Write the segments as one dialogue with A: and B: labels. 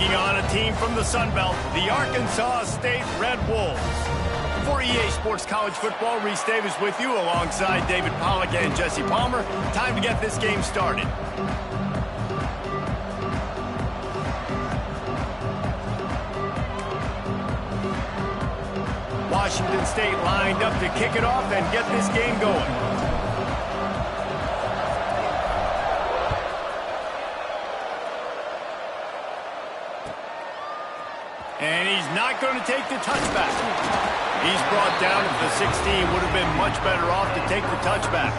A: Taking on a team from the Sun Belt, the Arkansas State Red Wolves. For EA Sports College Football, Reese Davis with you alongside David Pollack and Jesse Palmer. Time to get this game started. Washington State lined up to kick it off and get this game going. And he's not going to take the touchback. He's brought down at the 16. Would have been much better off to take the touchback.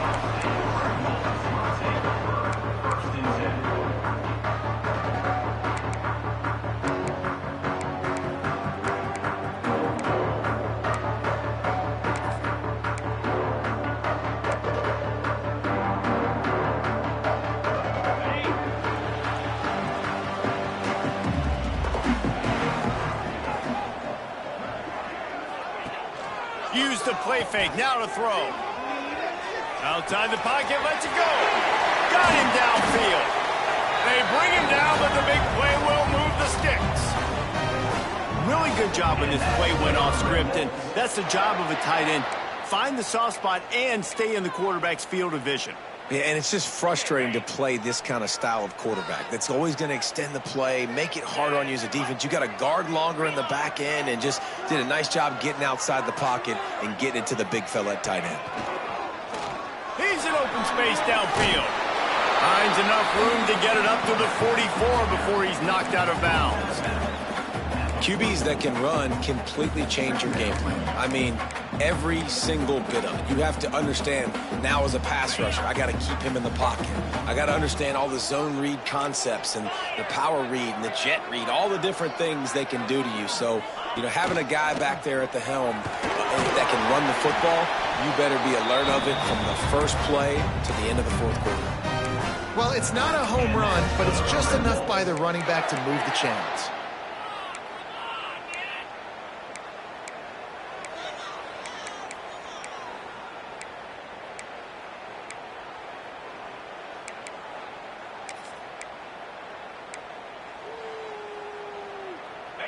A: Use the play fake, now to throw. Outside the pocket, lets it go. Got him downfield. They bring him down, but the big play will move the sticks. Really good job when this play went off script, and that's the job of a tight end. Find the soft spot and stay in the quarterback's field of vision.
B: Yeah, and it's just frustrating to play this kind of style of quarterback. That's always going to extend the play, make it harder on you as a defense. You got to guard longer in the back end, and just did a nice job getting outside the pocket and getting it to the big fella at tight end.
A: He's in open space downfield. Finds enough room to get it up to the 44 before he's knocked out of bounds.
B: QBs that can run completely change your game plan. I mean, every single bit of it. You have to understand now as a pass rusher, I got to keep him in the pocket. I got to understand all the zone read concepts and the power read and the jet read, all the different things they can do to you. So, you know, having a guy back there at the helm that can run the football, you better be alert of it from the first play to the end of the fourth quarter.
C: Well, it's not a home run, but it's just enough by the running back to move the chains.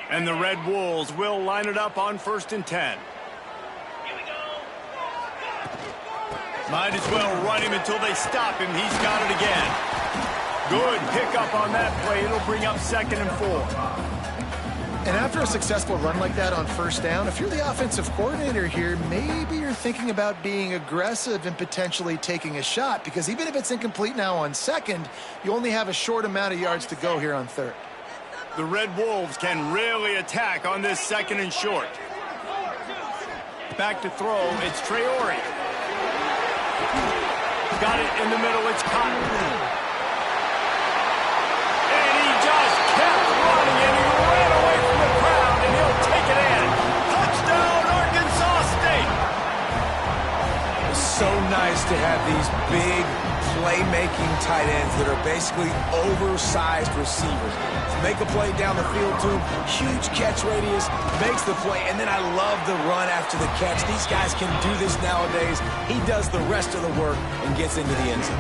A: And the Red Wolves will line it up on 1st and 10. Might as well run him until they stop him. He's got it again. Good pickup on that play. It'll bring up 2nd and 4.
C: And after a successful run like that on 1st down, if you're the offensive coordinator here, maybe you're thinking about being aggressive and potentially taking a shot, because even if it's incomplete now on 2nd, you only have a short amount of yards to go here on 3rd.
A: The Red Wolves can really attack on this 2nd and short. Back to throw, it's Traore. Got it in the middle, it's Cotton. And he just kept running, and he ran away from the crowd, and he'll take it in. Touchdown, Arkansas State.
B: It's so nice to have these big playmaking tight ends that are basically oversized receivers. Make a play down the field to him, huge catch radius, makes the play, and then I love the run after the catch. These guys can do this nowadays. He does the rest of the work and gets into the end zone.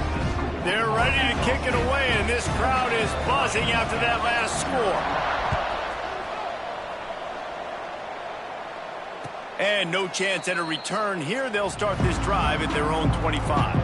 A: They're ready to kick it away, and this crowd is buzzing after that last score. And no chance at a return here. They'll start this drive at their own 25.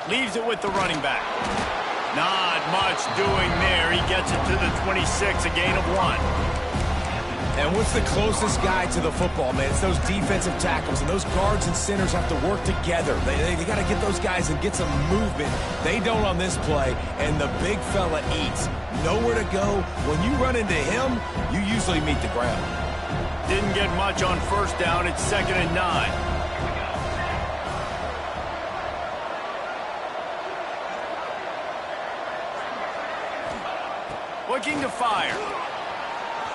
A: Leaves it with the running back. Not much doing there. He gets it to the 26, a gain of 1.
B: And what's the closest guy to the football, man? It's those defensive tackles, and those guards and centers have to work together. They got to get those guys and get some movement. They don't on this play, and the big fella eats. Nowhere to go. When you run into him, you usually meet the ground.
A: Didn't get much on 1st down. It's 2nd and 9. Looking to fire.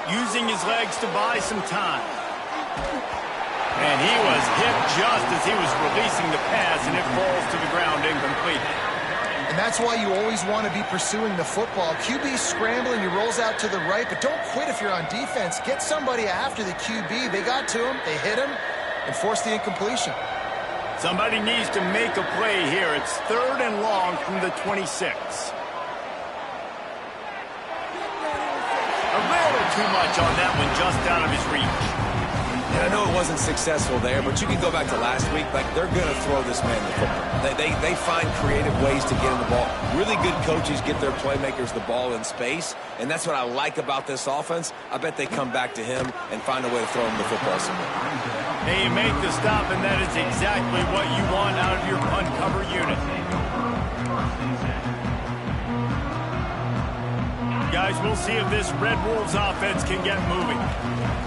A: using his legs to buy some time. And he was hit just as he was releasing the pass, and it falls to the ground incomplete.
C: And that's why you always want to be pursuing the football. QB scrambling, he rolls out to the right, but don't quit if you're on defense. Get somebody after the QB. They got to him, they hit him, and forced the incompletion.
A: Somebody needs to make a play here. It's 3rd and long from the 26. A little too much on that one, just out of his reach.
B: And I know it wasn't successful there, but you can go back to last week. Like, they're going to throw this man the football. They find creative ways to get him the ball. Really good coaches get their playmakers the ball in space, and that's what I like about this offense. I bet they come back to him and find a way to throw him the football somewhere.
A: They make the stop, and that is exactly what you want out of your punt cover unit. Guys, we'll see if this Red Wolves offense can get moving.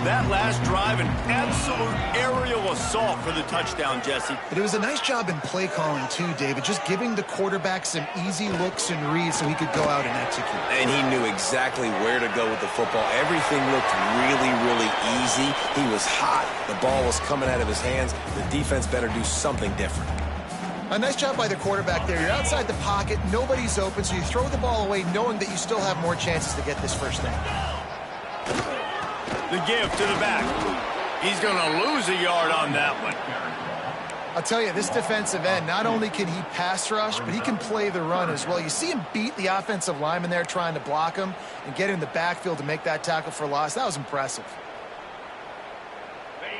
A: That last drive, an absolute aerial assault for the touchdown, Jesse.
C: But it was a nice job in play calling, too, David, just giving the quarterback some easy looks and reads so he could go out and execute.
B: And he knew exactly where to go with the football. Everything looked really, really easy. He was hot. The ball was coming out of his hands. The defense better do something different.
C: A nice job by the quarterback there. You're outside the pocket, nobody's open, so you throw the ball away knowing that you still have more chances to get this first down.
A: The give to the back. He's going to lose a yard on that one.
C: I'll tell you, this defensive end, not only can he pass rush, but he can play the run as well. You see him beat the offensive lineman there trying to block him and get in the backfield to make that tackle for loss. That was impressive.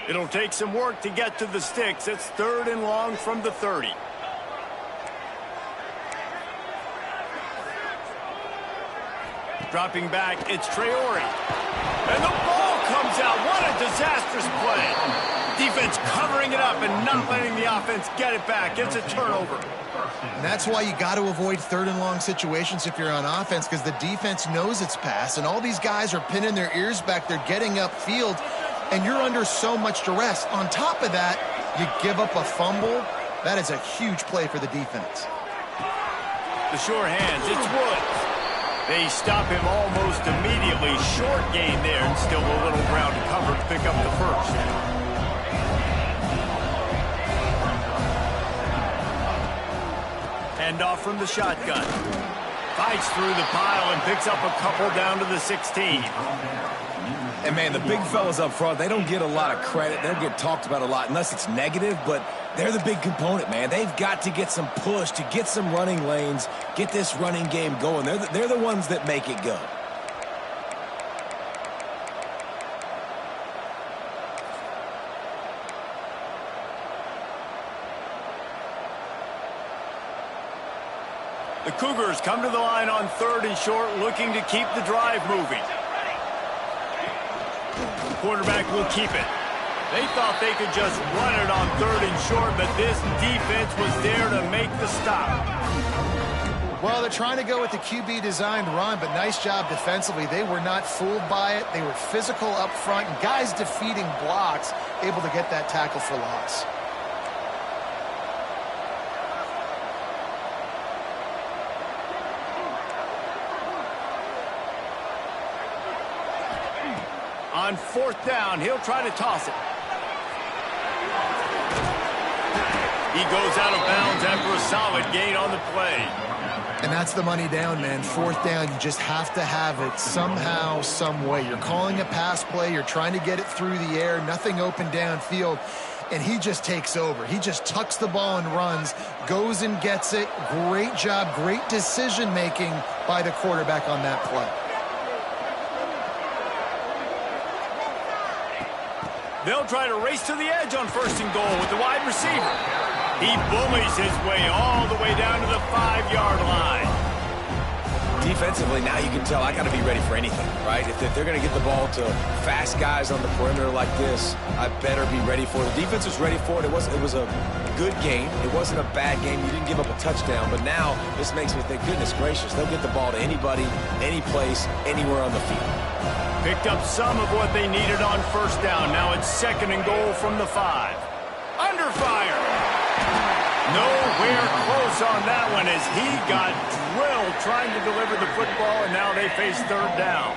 A: It'll take some work to get to the sticks. It's 3rd and long from the 30. Dropping back, it's Traore. And the ball comes out. What a disastrous play. Defense covering it up and not letting the offense get it back. It's a turnover.
C: And that's why you got to avoid 3rd and long situations if you're on offense, because the defense knows it's pass, and all these guys are pinning their ears back. They're getting upfield, and you're under so much duress. On top of that, you give up a fumble. That is a huge play for the defense.
A: The sure hands, it's Woods. They stop him almost immediately. Short gain there, and still a little ground to cover to pick up the first. Hand off from the shotgun. Fights through the pile and picks up a couple down to the 16.
B: And, man, the big fellas up front, they don't get a lot of credit. They don't get talked about a lot unless it's negative, but they're the big component, man. They've got to get some push, to get some running lanes, get this running game going. They're the ones that make it go.
A: The Cougars come to the line on 3rd and short, looking to keep the drive moving. Quarterback will keep it. They thought they could just run it on 3rd and short, but this defense was there to make the stop.
C: Well, they're trying to go with the QB-designed run, but nice job defensively. They were not fooled by it. They were physical up front, and guys defeating blocks, able to get that tackle for loss.
A: On 4th down, he'll try to toss it. He goes out of bounds after a solid gain on the play.
C: And that's the money down, man. 4th down, you just have to have it somehow, some way. You're calling a pass play. You're trying to get it through the air. Nothing open downfield. And he just takes over. He just tucks the ball and runs, goes and gets it. Great job, great decision-making by the quarterback on that play.
A: They'll try to race to the edge on 1st and goal with the wide receiver. He bullies his way all the way down to the 5-yard line.
B: Defensively, now you can tell I got to be ready for anything, right? If they're going to get the ball to fast guys on the perimeter like this, I better be ready for it. The defense was ready for it. It was a good game. It wasn't a bad game. You didn't give up a touchdown, but now this makes me think, goodness gracious, they'll get the ball to anybody, any place, anywhere on the field.
A: Picked up some of what they needed on 1st down. Now it's 2nd and goal from the 5. Under fire. Nowhere close on that one as he got drilled trying to deliver the football, and now they face 3rd down.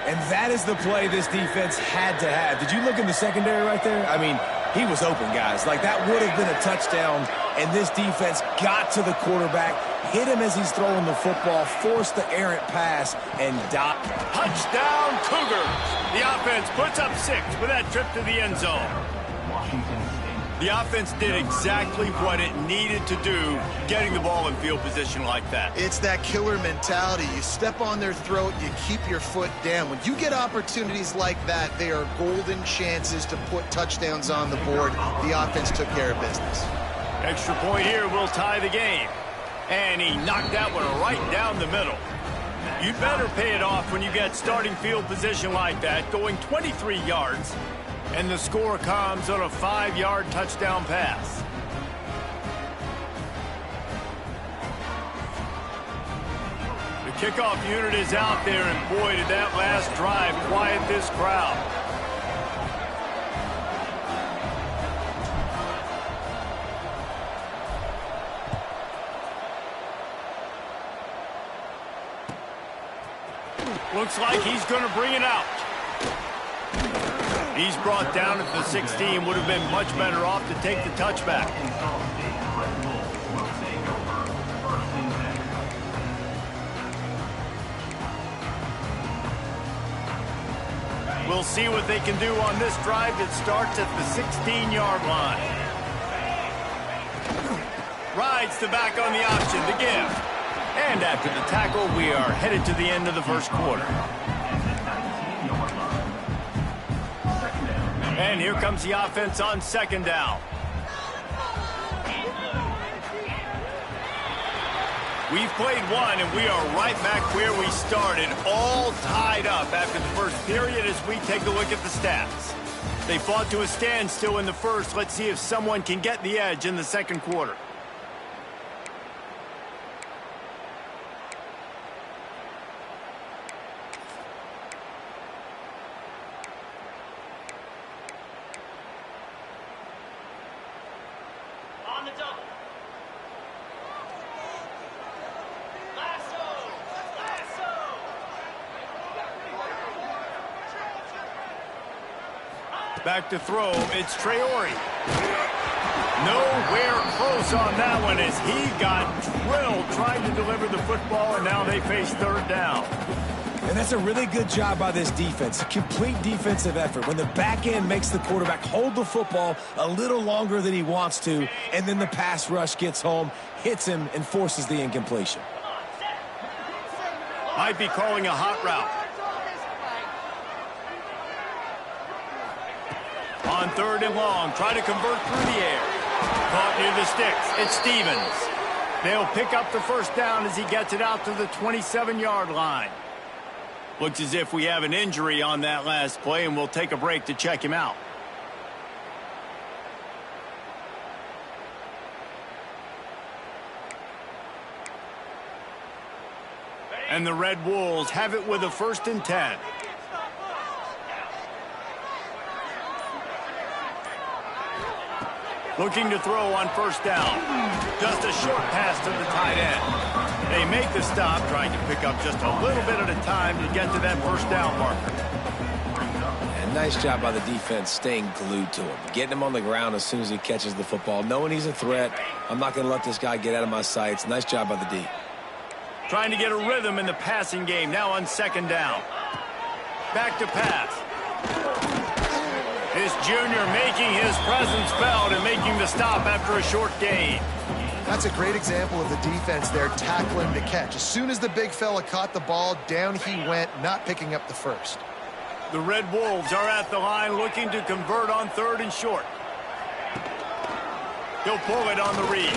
B: And that is the play this defense had to have. Did you look in the secondary right there? I mean, he was open, guys. Like, that would have been a touchdown, and this defense got to the quarterback, hit him as he's throwing the football, forced the errant pass, and
A: touchdown Cougars. The offense puts up 6 with that trip to the end zone. The offense did exactly what it needed to do, getting the ball in field position like that.
C: It's that killer mentality. You step on their throat, you keep your foot down. When you get opportunities like that, they are golden chances to put touchdowns on the board. The offense took care of business.
A: Extra point here will tie the game. And he knocked that one right down the middle. You'd better pay it off when you get starting field position like that, going 23 yards. And the score comes on a 5-yard touchdown pass. The kickoff unit is out there, and boy, did that last drive quiet this crowd. Looks like he's going to bring it out. He's brought down at the 16. Would have been much better off to take the touchback. We'll see what they can do on this drive that starts at the 16-yard line. Rides the back on the option, the give. And after the tackle, we are headed to the end of the first quarter. And here comes the offense on second down. We've played one, and we are right back where we started, all tied up after the first period as we take a look at the stats. They fought to a standstill in the first. Let's see if someone can get the edge in the second quarter. Back to throw, it's Traore. Nowhere close on that one as he got drilled trying to deliver the football, and now they face third down.
B: And that's a really good job by this defense. A complete defensive effort. When the back end makes the quarterback hold the football a little longer than he wants to, and then the pass rush gets home, hits him, and forces the incompletion.
A: Might be calling a hot route. On third and long, try to convert through the air. Caught near the sticks. It's Stevens. They'll pick up the first down as he gets it out to the 27-yard line. Looks as if we have an injury on that last play, and we'll take a break to check him out. And the Red Wolves have it with a 1st and 10. Looking to throw on first down. Just a short pass to the tight end. They make the stop, trying to pick up just a little bit at a time to get to that first down marker.
B: And nice job by the defense staying glued to him. Getting him on the ground as soon as he catches the football. Knowing he's a threat. I'm not going to let this guy get out of my sights. Nice job by the D.
A: Trying to get a rhythm in the passing game. Now on second down. Back to pass. This junior making his presence felt and making the stop after a short gain.
C: That's a great example of the defense there tackling the catch. As soon as the big fella caught the ball, down he went, not picking up the first.
A: The Red Wolves are at the line looking to convert on third and short. He'll pull it on the read.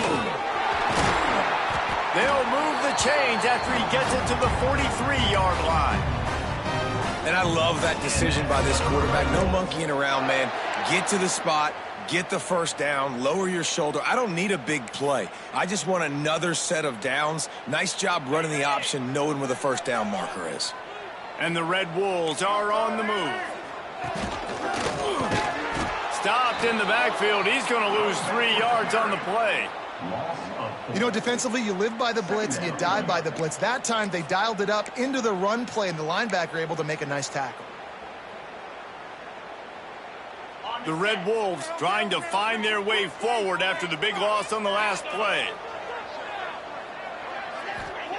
A: They'll move the chains after he gets it to the 43-yard line.
B: And I love that decision by this quarterback. No monkeying around, man. Get to the spot, get the first down, lower your shoulder. I don't need a big play. I just want another set of downs. Nice job running the option, knowing where the first down marker is.
A: And the Red Wolves are on the move. Stopped in the backfield. He's going to lose 3 yards on the play.
C: You know, defensively, you live by the blitz and you die by the blitz. That time, they dialed it up into the run play, and the linebacker able to make a nice tackle.
A: The Red Wolves trying to find their way forward after the big loss on the last play.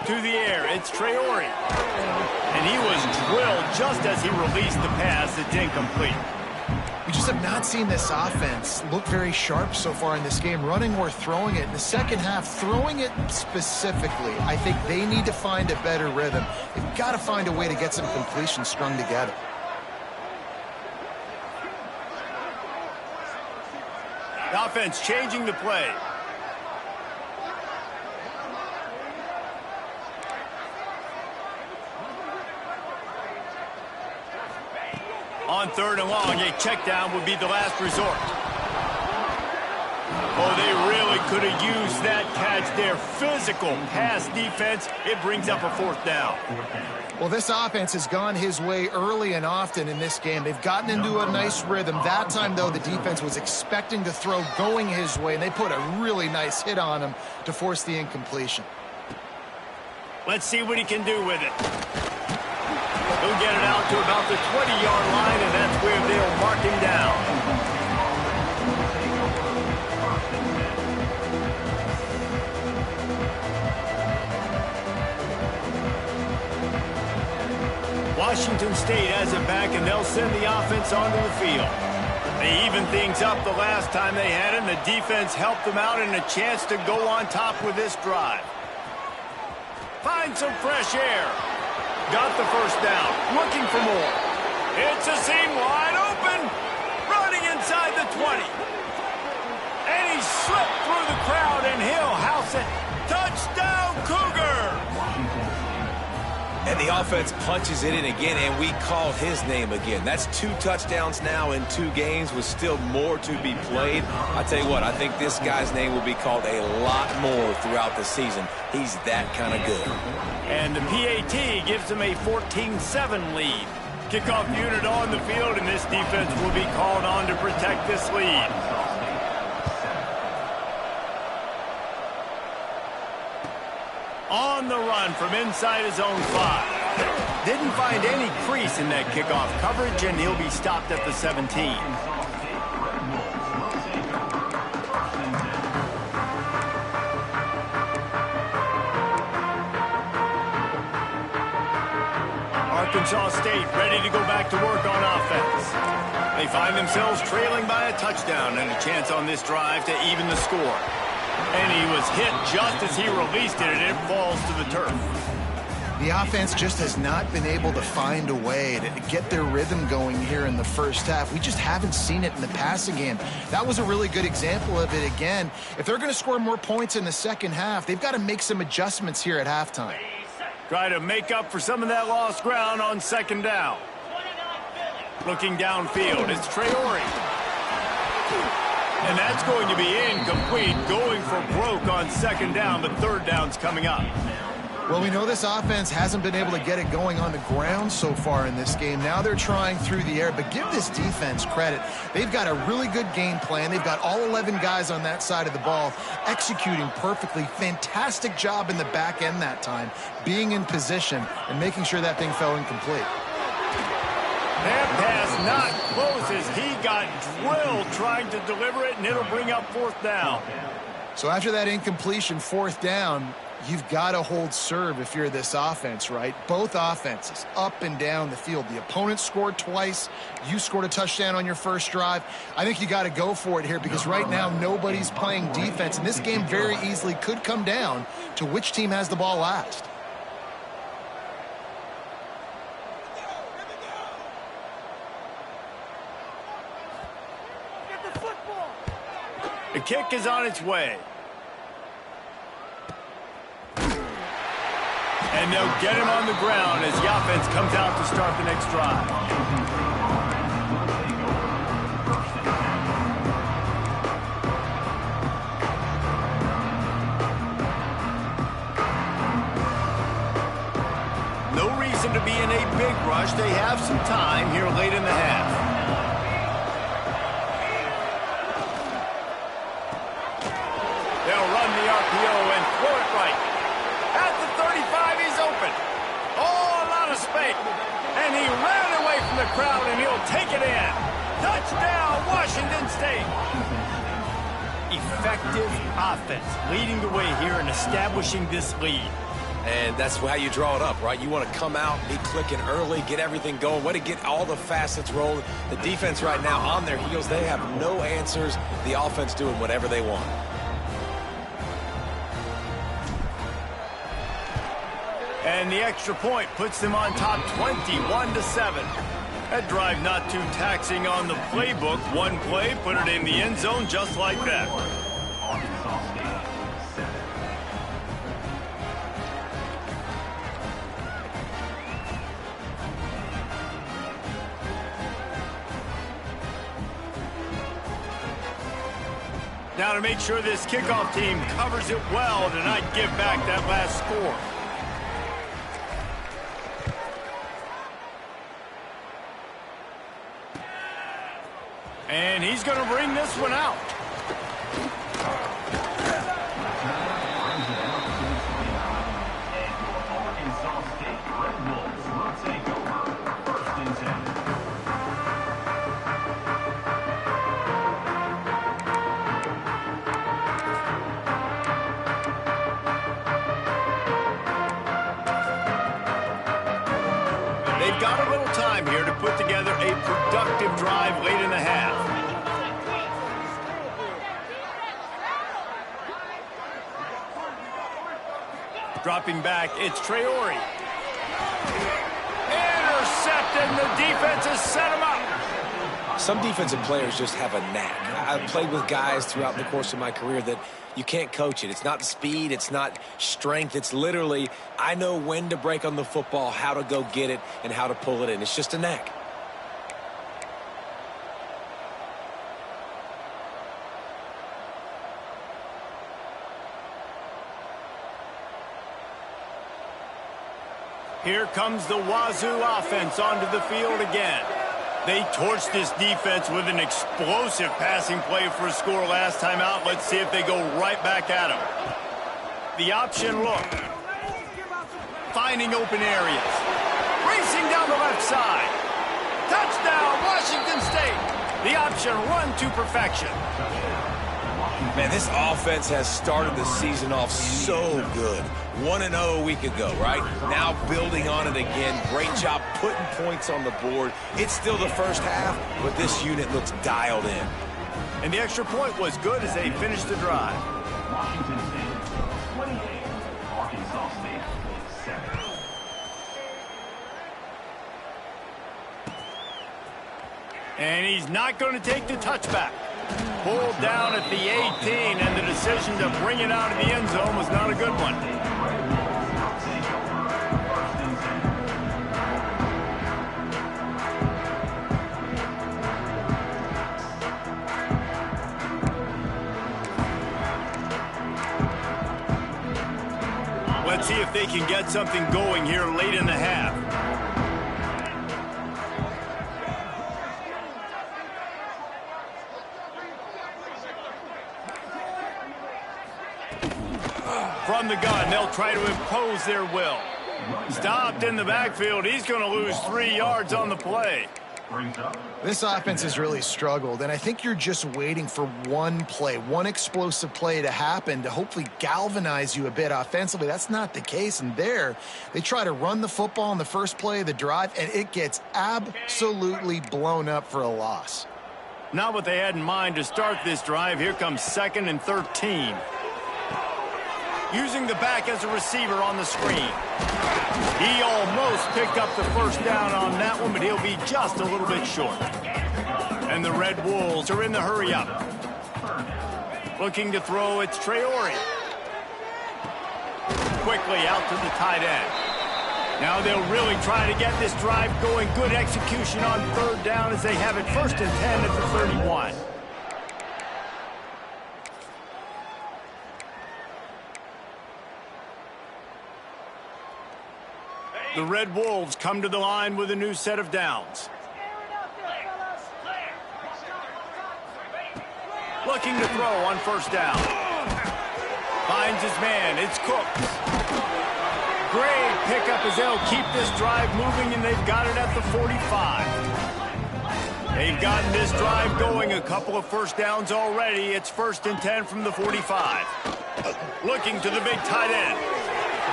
A: To the air, it's Traore. And he was drilled just as he released the pass. It's incomplete.
C: We just have not seen this offense look very sharp so far in this game, running or throwing it. In the second half, throwing it specifically, I think they need to find a better rhythm. They've got to find a way to get some completions strung together.
A: The offense changing the play. On 3rd and long, a check down would be the last resort. Oh, they really could have used that catch there. Physical pass defense. It brings up a 4th down.
C: Well, this offense has gone his way early and often in this game. They've gotten into a nice rhythm. That time, though, the defense was expecting to throw going his way, and they put a really nice hit on him to force the incompletion.
A: Let's see what he can do with it. He'll get it out to about the 20-yard line, and that's where they'll mark him down. Washington State has it back, and they'll send the offense onto the field. They evened things up the last time they had it, and the defense helped them out and a chance to go on top with this drive. Find some fresh air. Got the 1st down. Looking for more. It's a seam wide open. Running inside the 20. And he slipped through the crowd, and he'll house it. Touchdown, Cougars!
B: And the offense punches it in again, and we call his name again. That's 2 touchdowns now in 2 games with still more to be played. I tell you what, I think this guy's name will be called a lot more throughout the season. He's that kind of good.
A: And the PAT gives them a 14-7 lead. Kickoff unit on the field, and this defense will be called on to protect this lead. On the run from inside his own 5. Didn't find any crease in that kickoff coverage, and he'll be stopped at the 17. Arkansas State ready to go back to work on offense. They find themselves trailing by a touchdown and a chance on this drive to even the score. And he was hit just as he released it, and it falls to the turf.
C: The offense just has not been able to find a way to get their rhythm going here in the first half. We just haven't seen it in the passing game. That was a really good example of it again. If they're going to score more points in the second half, they've got to make some adjustments here at halftime.
A: Try to make up for some of that lost ground on 2nd down. Looking downfield, it's Traore. And that's going to be incomplete, going for broke on 2nd down, but 3rd down's coming up.
C: Well, we know this offense hasn't been able to get it going on the ground so far in this game. Now they're trying through the air, but give this defense credit. They've got a really good game plan. They've got all 11 guys on that side of the ball executing perfectly. Fantastic job in the back end that time, being in position and making sure that thing fell incomplete.
A: That pass not close as he got drilled trying to deliver it, and it'll bring up 4th down.
C: So after that incompletion, 4th down, you've got to hold serve if you're this offense, right? Both offenses up and down the field. The opponent scored twice. You scored a touchdown on your first drive. I think you got to go for it here because right now nobody's playing defense, and this game very easily could come down to which team has the ball last.
A: The kick is on its way. And they'll get him on the ground as the offense comes out to start the next drive. No reason to be in a big rush. They have some time here late in the half. They'll run mistake. And he ran away from the crowd, and he'll take it in. Touchdown, Washington State. Effective offense leading the way here and establishing this lead.
B: And that's how you draw it up, right? You want to come out, be clicking early, get everything going, way to get all the facets rolling. The defense right now on their heels, they have no answers. The offense doing whatever they want.
A: And the extra point puts them on top 21-7. That drive not too taxing on the playbook. One play, put it in the end zone just like that. Now to make sure this kickoff team covers it well to not give back that last score. And he's going to bring this one out. They've got a little time here to put together a productive drive late in the half. Dropping back, it's Traore. Intercepted, the defense has set him up.
B: Some defensive players just have a knack. I've played with guys throughout the course of my career that you can't coach it. It's not speed, it's not strength. It's literally, I know when to break on the football, how to go get it, and how to pull it in. It's just a knack.
A: Here comes the Wazzu offense onto the field again. They torched this defense with an explosive passing play for a score last time out. Let's see if they go right back at him. The option look. Finding open areas. Racing down the left side. Touchdown, Washington State. The option run to perfection.
B: Man, this offense has started the season off so good. 1-0 a week ago, right? Now building on it again. Great job putting points on the board. It's still the first half, but this unit looks dialed in.
A: And the extra point was good as they finished the drive.
D: Washington State 28, Arkansas State 7.
A: And he's not going to take the touchback. Pulled down at the 18, and the decision to bring it out of the end zone was not a good one. Let's see if they can get something going here late in the half. From the gun, they'll try to impose their will. Stopped in the backfield. He's going to lose 3 yards on the play.
C: This offense has really struggled, and I think you're just waiting for one play, one explosive play to happen to hopefully galvanize you a bit offensively. That's not the case, and there they try to run the football in the first play of the drive, and it gets absolutely blown up for a loss.
A: Not what they had in mind to start this drive. Here comes 2nd and 13. Using the back as a receiver on the screen. He almost picked up the first down on that one, but he'll be just a little bit short. And the Red Wolves are in the hurry-up. Looking to throw, it's Traore. Quickly out to the tight end. Now they'll really try to get this drive going. Good execution on 3rd down as they have it 1st and 10 at the 31. The Red Wolves come to the line with a new set of downs. Looking to throw on 1st down. Finds his man. It's Cooks. Great pickup as they'll keep this drive moving, and they've got it at the 45. They've gotten this drive going, a couple of first downs already. It's 1st and 10 from the 45. Looking to the big tight end.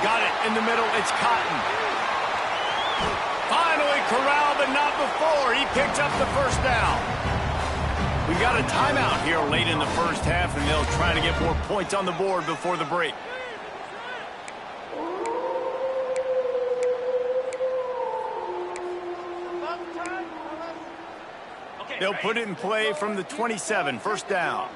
A: Got it in the middle. It's Cotton. Finally corralled, but not before. He picks up the first down. We got a timeout here late in the first half, and they'll try to get more points on the board before the break. They'll put it in play from the 27, 1st down.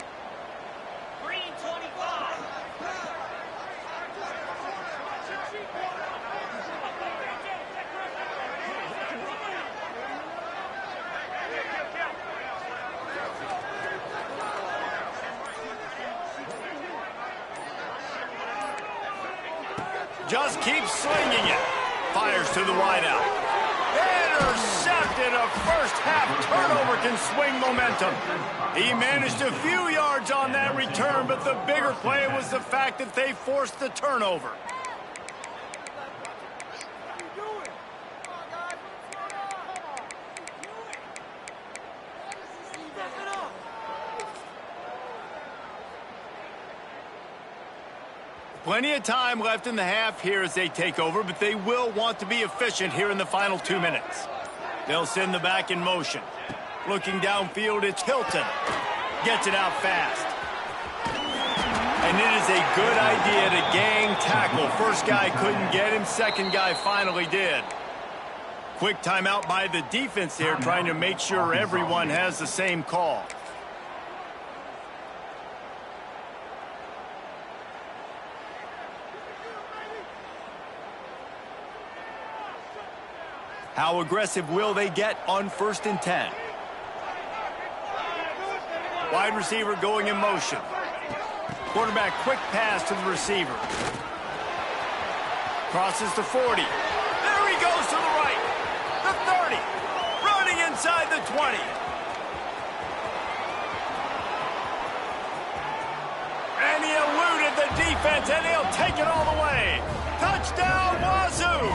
A: Just keeps slinging it. Fires to the wideout. Intercepted. A first half turnover can swing momentum. He managed a few yards on that return, but the bigger play was the fact that they forced the turnover. Plenty of time left in the half here as they take over, but they will want to be efficient here in the final 2 minutes. They'll send the back in motion. Looking downfield, it's Hilton. Gets it out fast. And it is a good idea to gang tackle. First guy couldn't get him, second guy finally did. Quick timeout by the defense here, trying to make sure everyone has the same call. How aggressive will they get on 1st and 10? Wide receiver going in motion. Quarterback quick pass to the receiver. Crosses the 40. There he goes to the right. The 30. Running inside the 20. And he eluded the defense, and he'll take it all the way. Touchdown, Wazzu!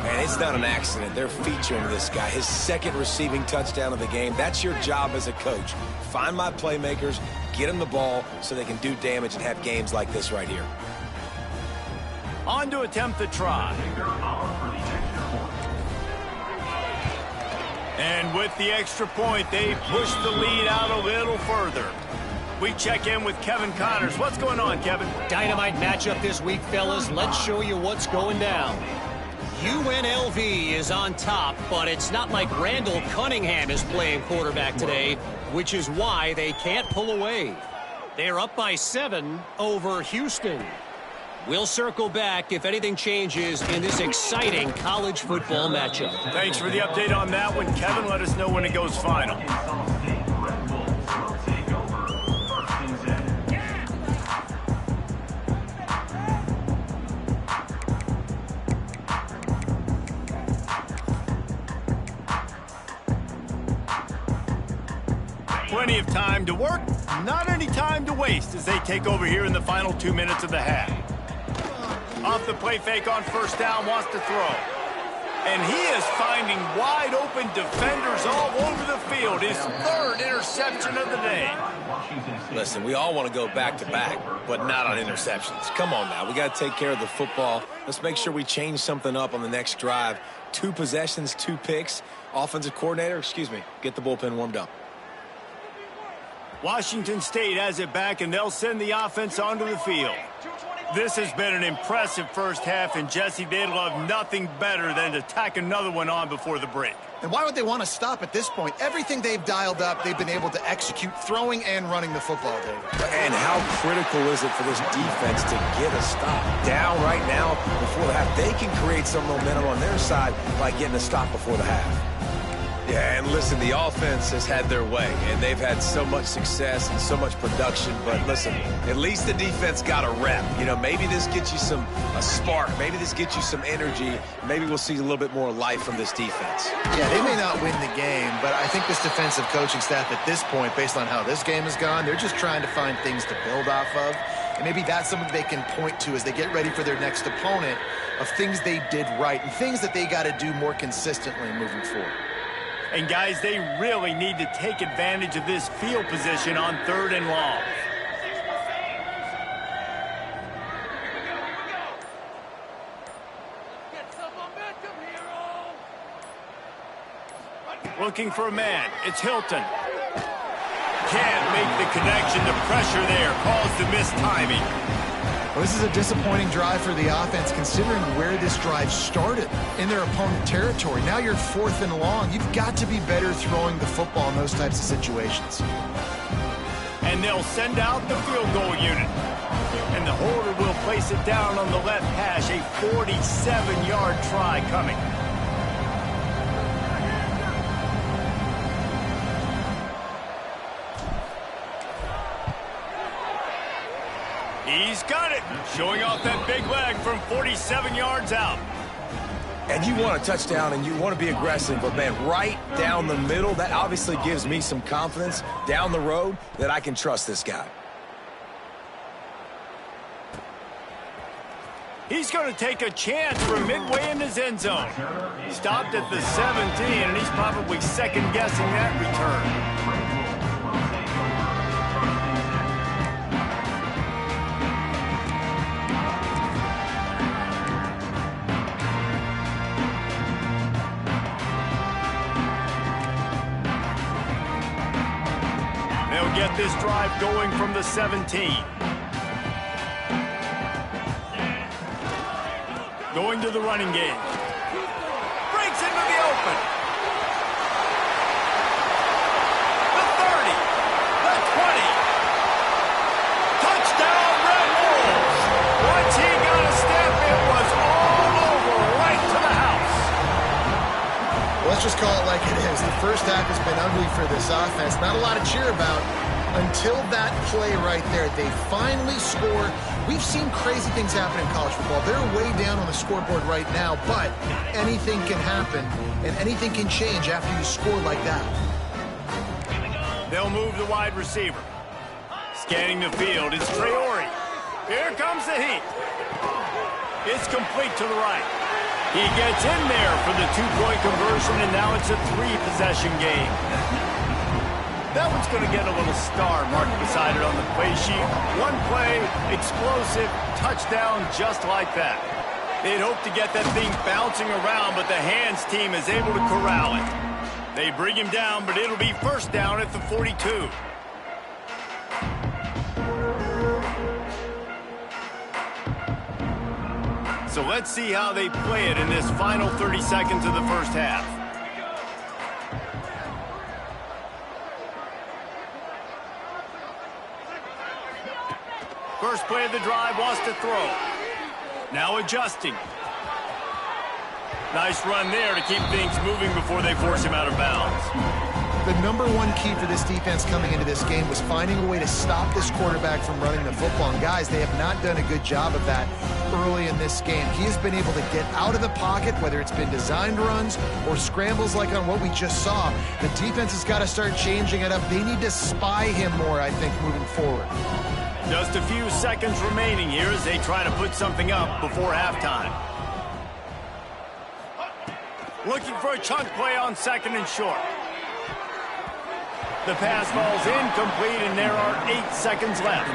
B: Man, it's not an accident. They're featuring this guy. His 2nd receiving touchdown of the game. That's your job as a coach. Find my playmakers, get them the ball so they can do damage and have games like this right here.
A: On to attempt the try. And with the extra point, they push the lead out a little further. We check in with Kevin Connors. What's going on, Kevin?
E: Dynamite matchup this week, fellas. Let's show you what's going down. UNLV is on top, but it's not like Randall Cunningham is playing quarterback today, which is why they can't pull away. They're up by 7 over Houston. We'll circle back if anything changes in this exciting college football matchup.
A: Thanks for the update on that one, Kevin. Let us know when it goes final. Plenty of time to work, not any time to waste as they take over here in the final 2 minutes of the half. Off the play fake on 1st down, wants to throw. And he is finding wide open defenders all over the field. His 3rd interception of the day.
B: Listen, we all want to go back-to-back, but not on interceptions. Come on now, we got to take care of the football. Let's make sure we change something up on the next drive. 2 possessions, 2 picks. Offensive coordinator, get the bullpen warmed up.
A: Washington State has it back, and they'll send the offense onto the field. This has been an impressive first half, and Jesse, they'd love nothing better than to tack another one on before the break.
C: And why would they want to stop at this point? Everything they've dialed up, they've been able to execute throwing and running the football, Dave.
B: And how critical is it for this defense to get a stop down right now before the half? They can create some momentum on their side by getting a stop before the half. Yeah, and listen, the offense has had their way, and they've had so much success and so much production. But listen, at least the defense got a rep. You know, maybe this gets you a spark. Maybe this gets you some energy. Maybe we'll see a little bit more life from this defense.
C: Yeah, they may not win the game, but I think this defensive coaching staff at this point, based on how this game has gone, they're just trying to find things to build off of. And maybe that's something they can point to as they get ready for their next opponent of things they did right and things that they got to do more consistently moving forward.
A: And guys, they really need to take advantage of this field position on 3rd and long. Looking for a man. It's Hilton. Can't make the connection. The pressure there caused the missed timing.
C: Well, this is a disappointing drive for the offense considering where this drive started in their opponent territory. Now you're 4th and long. You've got to be better throwing the football in those types of situations.
A: And they'll send out the field goal unit. And the holder will place it down on the left hash. A 47-yard try coming. He's got it. Showing off that big leg from 47 yards out.
B: And you want a touchdown and you want to be aggressive, but man, right down the middle, that obviously gives me some confidence down the road that I can trust this guy.
A: He's going to take a chance from midway in his end zone. Stopped at the 17, and he's probably second-guessing that return. Get this drive going from the 17. Going to the running game. Breaks into the open. The 30. The 20. Touchdown, Red Wolves. Once he got a step, it was all over right to the house.
C: Let's just call it like it is. The first half has been ugly for this offense. Not a lot to cheer about. Until that play right there, they finally score. We've seen crazy things happen in college football. They're way down on the scoreboard right now, but anything can happen, and anything can change after you score like that.
A: They'll move the wide receiver. Scanning the field, it's Traore. Here comes the heat. It's complete to the right. He gets in there for the 2-point conversion, and now it's a 3-possession game. That one's going to get a little star marked beside it on the play sheet. One play, explosive, touchdown just like that. They'd hope to get that thing bouncing around, but the hands team is able to corral it. They bring him down, but it'll be first down at the 42. So let's see how they play it in this final 30 seconds of the first half. First play of the drive, wants to throw. Now adjusting. Nice run there to keep things moving before they force him out of bounds.
C: The number one key for this defense coming into this game was finding a way to stop this quarterback from running the football. And guys, they have not done a good job of that early in this game. He has been able to get out of the pocket, whether it's been designed runs or scrambles like on what we just saw. The defense has got to start changing it up. They need to spy him more, I think, moving forward.
A: Just a few seconds remaining here as they try to put something up before halftime. Looking for a chunk play on 2nd and short. The pass falls incomplete, and there are 8 seconds left.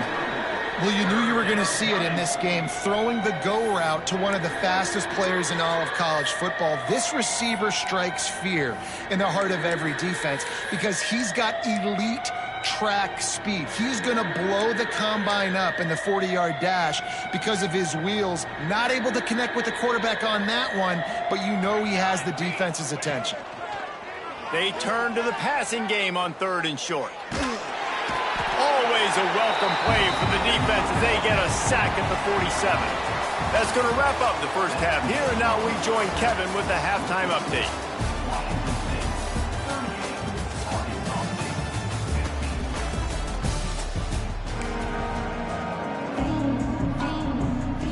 C: Well, you knew you were going to see it in this game, throwing the go route to one of the fastest players in all of college football. This receiver strikes fear in the heart of every defense because he's got elite track speed. He's going to blow the combine up in the 40-yard dash because of his wheels. Not able to connect with the quarterback on that one, but you know he has the defense's attention.
A: They turn to the passing game on 3rd and short. Always a welcome play for the defense as they get a sack at the 47. That's going to wrap up the first half here, and now we join Kevin with the halftime update.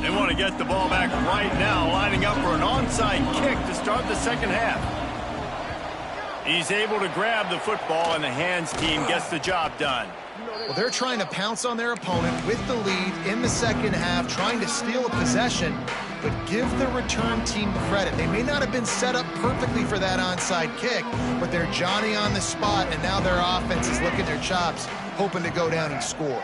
A: They want to get the ball back right now, lining up for an onside kick to start the second half. He's able to grab the football, and the hands team gets the job done.
C: Well, they're trying to pounce on their opponent with the lead in the second half, trying to steal a possession, but give the return team credit. They may not have been set up perfectly for that onside kick, but they're Johnny on the spot, and now their offense is licking their chops, hoping to go down and score.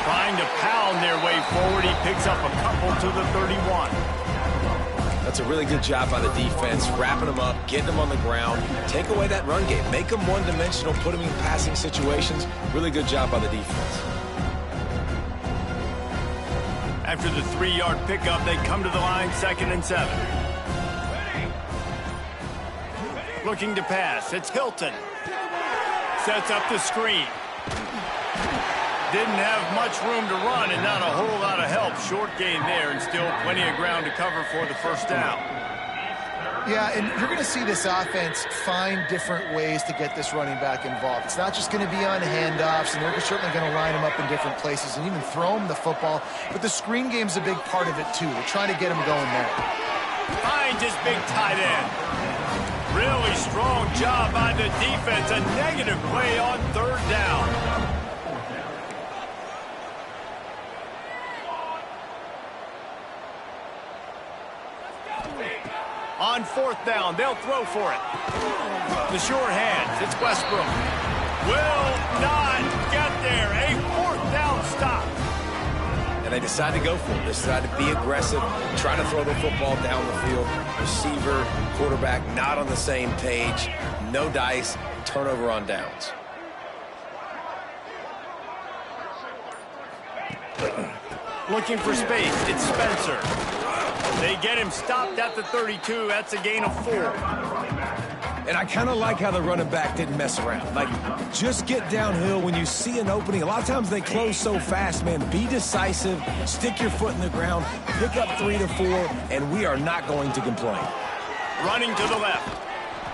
A: Trying to pound their way forward. He picks up a couple to the 31.
B: That's a really good job by the defense, wrapping them up, getting them on the ground, take away that run game, make them one-dimensional, put them in passing situations. Really good job by the defense.
A: After the 3-yard pickup, they come to the line 2nd and 7. Looking to pass. It's Hilton. Sets up the screen. Didn't have much room to run and not a whole lot of help. Short gain there and still plenty of ground to cover for the first down.
C: Yeah, and you're going to see this offense find different ways to get this running back involved. It's not just going to be on handoffs, and they're certainly going to line him up in different places and even throw him the football. But the screen game's a big part of it, too. They're trying to get him going there.
A: Finds his big tight end. Really strong job by the defense. A negative play on 3rd down. On 4th down, they'll throw for it. The sure hands, it's Westbrook. Will not get there. A 4th down stop.
B: And they decide to go for it. They decide to be aggressive, try to throw the football down the field. Receiver, quarterback, not on the same page. No dice, turnover on downs.
A: Looking for space, it's Spencer. They get him stopped at the 32. That's a gain of 4.
B: And I kind of like how the running back didn't mess around. Like, just get downhill when you see an opening. A lot of times they close so fast, man. Be decisive, stick your foot in the ground, pick up 3 to 4, and we are not going to complain.
A: Running to the left.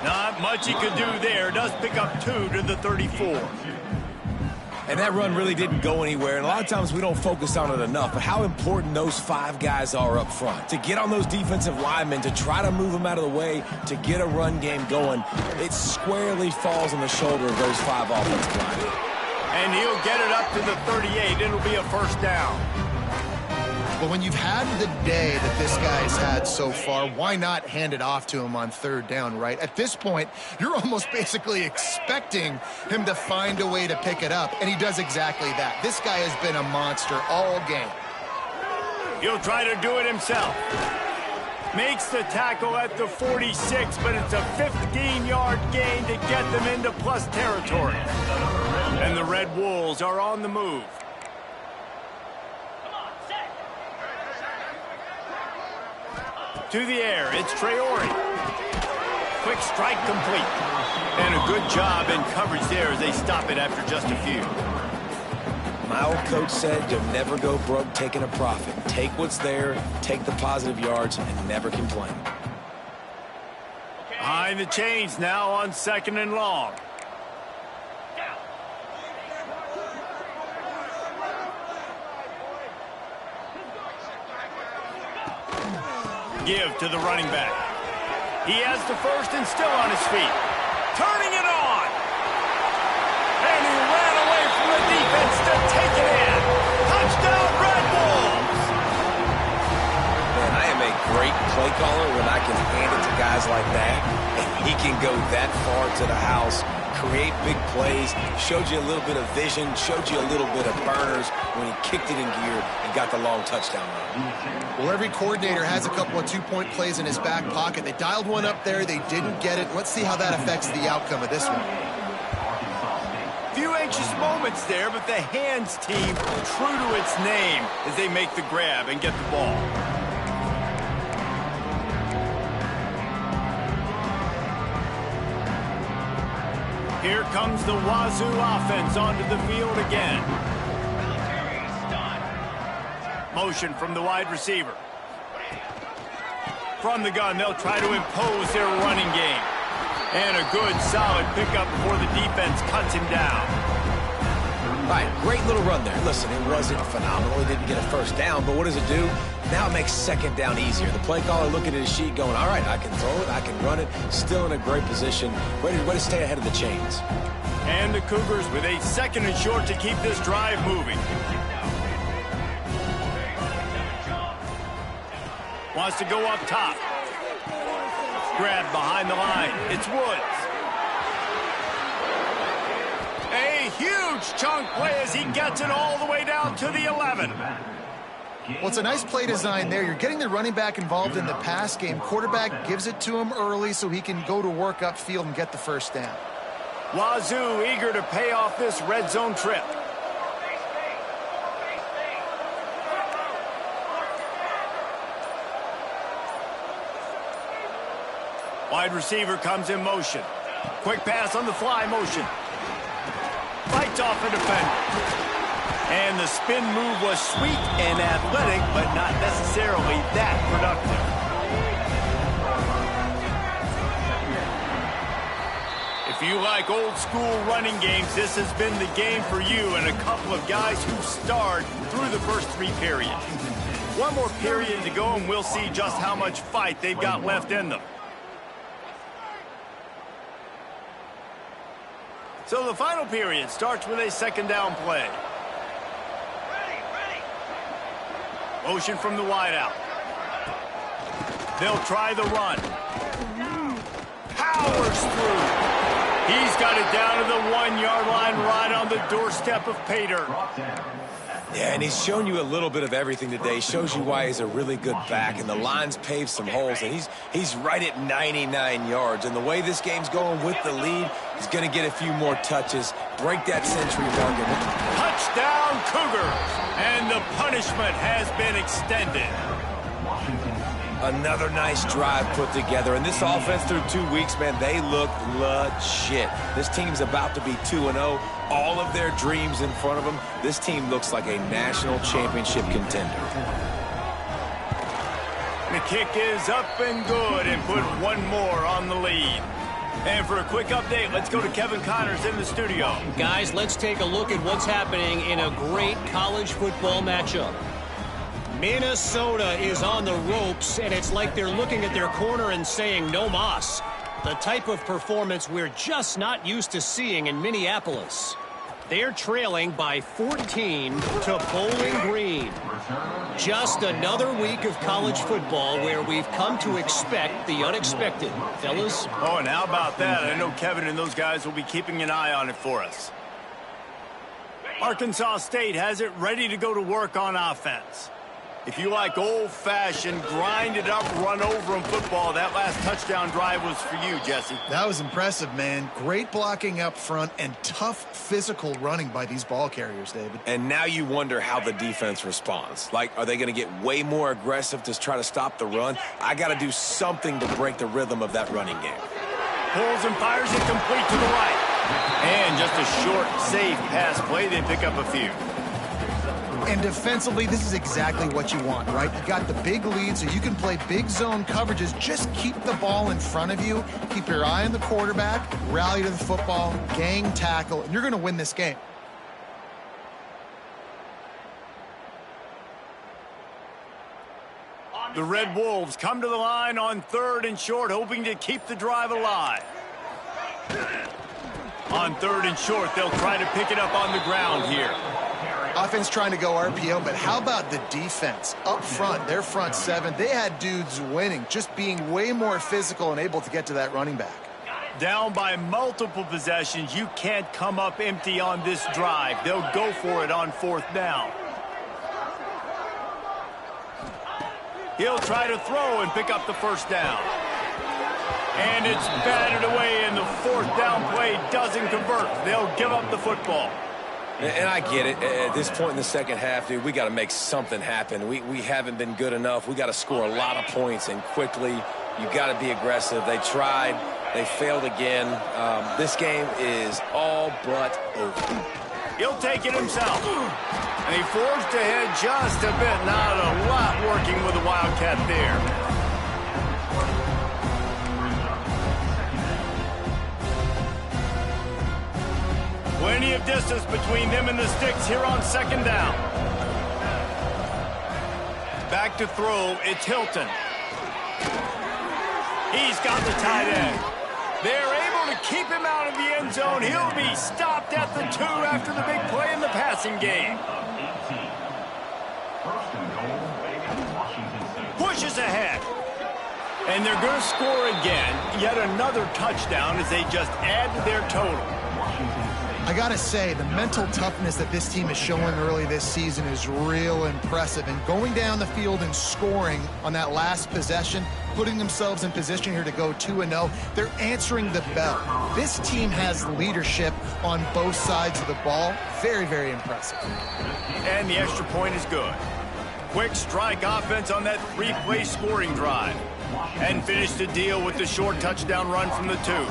A: Not much he could do there. Does pick up 2 to the 34.
B: And that run really didn't go anywhere. And a lot of times we don't focus on it enough. But how important those 5 guys are up front. To get on those defensive linemen, to try to move them out of the way, to get a run game going, it squarely falls on the shoulder of those 5 offensive linemen.
A: And he'll get it up to the 38. It'll be a first down.
C: But when you've had the day that this guy's had so far, why not hand it off to him on 3rd down, right? At this point, you're almost basically expecting him to find a way to pick it up, and he does exactly that. This guy has been a monster all game.
A: He'll try to do it himself. Makes the tackle at the 46, but it's a 15-yard gain to get them into plus territory. And the Red Wolves are on the move. To the air, it's Traore. Quick strike complete. And a good job in coverage there as they stop it after just a few.
B: My old coach said you'll never go broke taking a profit. Take what's there, take the positive yards, and never complain.
A: Behind the chains now on 2nd and long. Give to the running back. He has the first and still on his feet. Turning it on. And he ran away from the defense to take it in. Touchdown, Red Wolves.
B: Man, I am a great play caller when I can hand it to guys like that. And he can go that far to the house, create big plays, showed you a little bit of vision, showed you a little bit of burners when he kicked it in gear and got the long touchdown run.
C: Well, every coordinator has a couple of 2-point plays in his back pocket. They dialed one up there. They didn't get it. Let's see how that affects the outcome of this one.
A: Few anxious moments there, but the hands team true to its name as they make the grab and get the ball. Here comes the Wazzu offense onto the field again. Motion from the wide receiver. From the gun, they'll try to impose their running game. And a good, solid pickup before the defense cuts him down.
B: All right, great little run there. Listen, it wasn't phenomenal. He didn't get a first down, but what does it do? Now it makes second down easier. The play caller looking at his sheet going, all right, I can throw it, I can run it, still in a great position, ready to stay ahead of the chains.
A: And the Cougars with a 2nd and short to keep this drive moving. Wants to go up top. Grabbed behind the line. It's Woods. A huge chunk play as he gets it all the way down to the 11.
C: Well, it's a nice play design there. You're getting the running back involved in the pass game. Quarterback gives it to him early so he can go to work upfield and get the first down.
A: Wazzu eager to pay off this red zone trip. Wide receiver comes in motion. Quick pass on the fly motion. Fights off a defender. And the spin move was sweet and athletic, but not necessarily that productive. If you like old school running games, this has been the game for you and a couple of guys who starred through the first 3 periods. One more period to go and we'll see just how much fight they've got left in them. So the final period starts with a 2nd down play. Motion from the wideout. They'll try the run. Powers through. He's got it down to the 1-yard line right on the doorstep of pay dirt.
B: Yeah, and he's shown you a little bit of everything today. He shows you why he's a really good back, and the line's paved some holes, and he's right at 99 yards. And the way this game's going with the lead, he's going to get a few more touches, break that century mark.
A: Touchdown, Cougars! And the punishment has been extended.
B: Another nice drive put together. And this offense through 2 weeks, man, they look legit. This team's about to be 2-0. All of their dreams in front of them. This team looks like a national championship contender.
A: The kick is up and good and put one more on the lead. And for a quick update, let's go to Kevin Connors in the studio.
E: Guys, let's take a look at what's happening in a great college football matchup. Minnesota is on the ropes, and it's like they're looking at their corner and saying, no mas. The type of performance we're just not used to seeing in Minneapolis. They're trailing by 14 to Bowling Green. Just another week of college football where we've come to expect the unexpected. Fellas?
A: Oh, and how about that? I know Kevin and those guys will be keeping an eye on it for us. Arkansas State has it ready to go to work on offense. If you like old-fashioned, grind-it-up, run-over-'em football, that last touchdown drive was for you, Jesse.
C: That was impressive, man. Great blocking up front and tough physical running by these ball carriers, David.
B: And now you wonder how the defense responds. Like, are they going to get way more aggressive to try to stop the run? I got to do something to break the rhythm of that running game.
A: Pulls and fires it complete to the right. And just a short, safe pass play. They pick up a few.
C: And defensively, this is exactly what you want, right? You got the big lead, so you can play big zone coverages. Just keep the ball in front of you. Keep your eye on the quarterback. Rally to the football. Gang tackle. And you're going to win this game.
A: The Red Wolves come to the line on 3rd and short, hoping to keep the drive alive. On 3rd and short, they'll try to pick it up on the ground here.
C: Offense trying to go RPO, but how about the defense? Up front, their front 7, they had dudes winning, just being way more physical and able to get to that running back.
A: Down by multiple possessions, you can't come up empty on this drive. They'll go for it on 4th down. He'll try to throw and pick up the first down. And it's batted away, and the 4th down play doesn't convert. They'll give up the football.
B: And I get it. At this point in the second half, dude, we got to make something happen. We haven't been good enough. We got to score a lot of points, and quickly. You got to be aggressive. They tried. They failed again. This game is all but over.
A: He'll take it himself. And he forged ahead just a bit. Not a lot working with the Wildcat there. Plenty of distance between them and the sticks here on second down. Back to throw, it's Hilton. He's got the tight end. They're able to keep him out of the end zone. He'll be stopped at the 2 after the big play in the passing game. Pushes ahead. And they're going to score again. Yet another touchdown as they just add to their total.
C: I got to say, the mental toughness that this team is showing early this season is real impressive. And going down the field and scoring on that last possession, putting themselves in position here to go 2-0, they're answering the bell. This team has leadership on both sides of the ball. Very, very impressive.
A: And the extra point is good. Quick strike offense on that 3-play scoring drive. And finish the deal with the short touchdown run from the 2.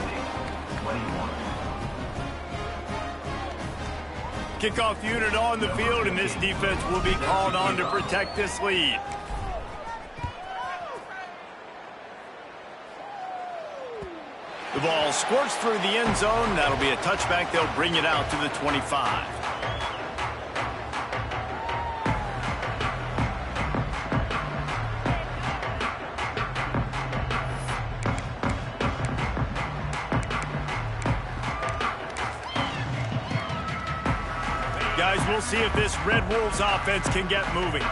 A: Kickoff unit on the field, and this defense will be called on to protect this lead. The ball squirts through the end zone. That'll be a touchback. They'll bring it out to the 25. Guys, we'll see if this Red Wolves offense can get moving.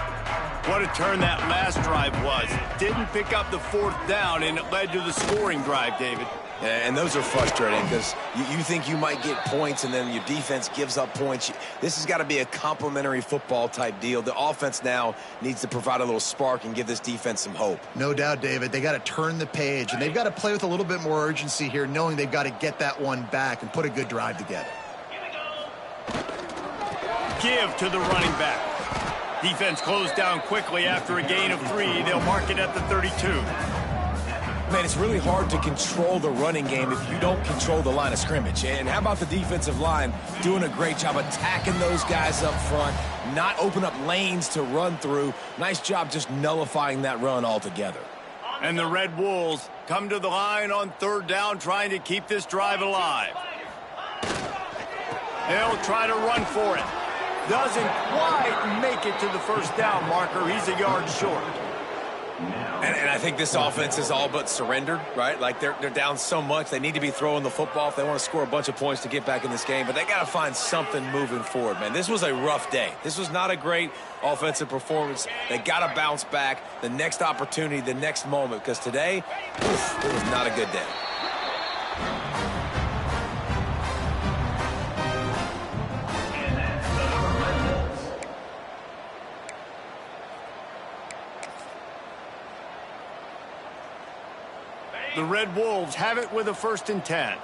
A: What a turn that last drive was. Didn't pick up the 4th down, and it led to the scoring drive, David.
B: Yeah, and those are frustrating because you think you might get points, and then your defense gives up points. This has got to be a complementary football type deal. The offense now needs to provide a little spark and give this defense some hope.
C: No doubt, David. They got to turn the page, and they've got to play with a little bit more urgency here, knowing they've got to get that one back and put a good drive together.
A: Give to the running back. Defense closed down quickly after a gain of 3. They'll mark it at the 32.
B: Man, it's really hard to control the running game if you don't control the line of scrimmage. And how about the defensive line doing a great job attacking those guys up front, not open up lanes to run through. Nice job just nullifying that run altogether.
A: And the Red Wolves come to the line on 3rd down, trying to keep this drive alive. They'll try to run for it. Doesn't quite make it to the 1st down marker. He's a yard short.
B: And I think this offense is all but surrendered, right? Like they're down so much. They need to be throwing the football if they want to score a bunch of points to get back in this game. But they got to find something moving forward, man. This was a rough day. This was not a great offensive performance. They got to bounce back the next opportunity, the next moment. Because today, it was not a good day.
A: The Red Wolves have it with a 1st and 10.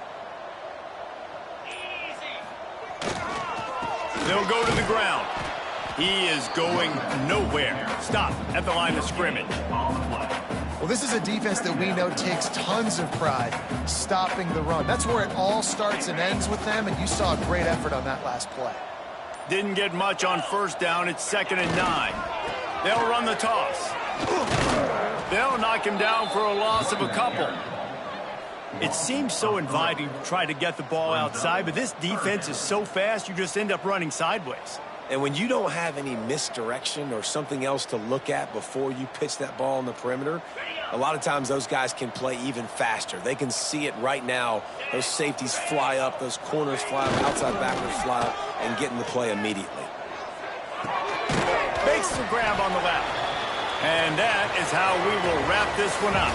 A: They'll go to the ground. He is going nowhere. Stop at the line of scrimmage.
C: Well, this is a defense that we know takes tons of pride stopping the run. That's where it all starts and ends with them, and you saw a great effort on that last play.
A: Didn't get much on 1st down. It's 2nd and 9. They'll run the toss. They'll knock him down for a loss of a couple. It seems so inviting to try to get the ball outside, but this defense is so fast, you just end up running sideways.
B: And when you don't have any misdirection or something else to look at before you pitch that ball on the perimeter, a lot of times those guys can play even faster. They can see it right now. Those safeties fly up, those corners fly up, outside backers fly up, and get in the play immediately.
A: Makes the grab on the left. And that is how we will wrap this one up.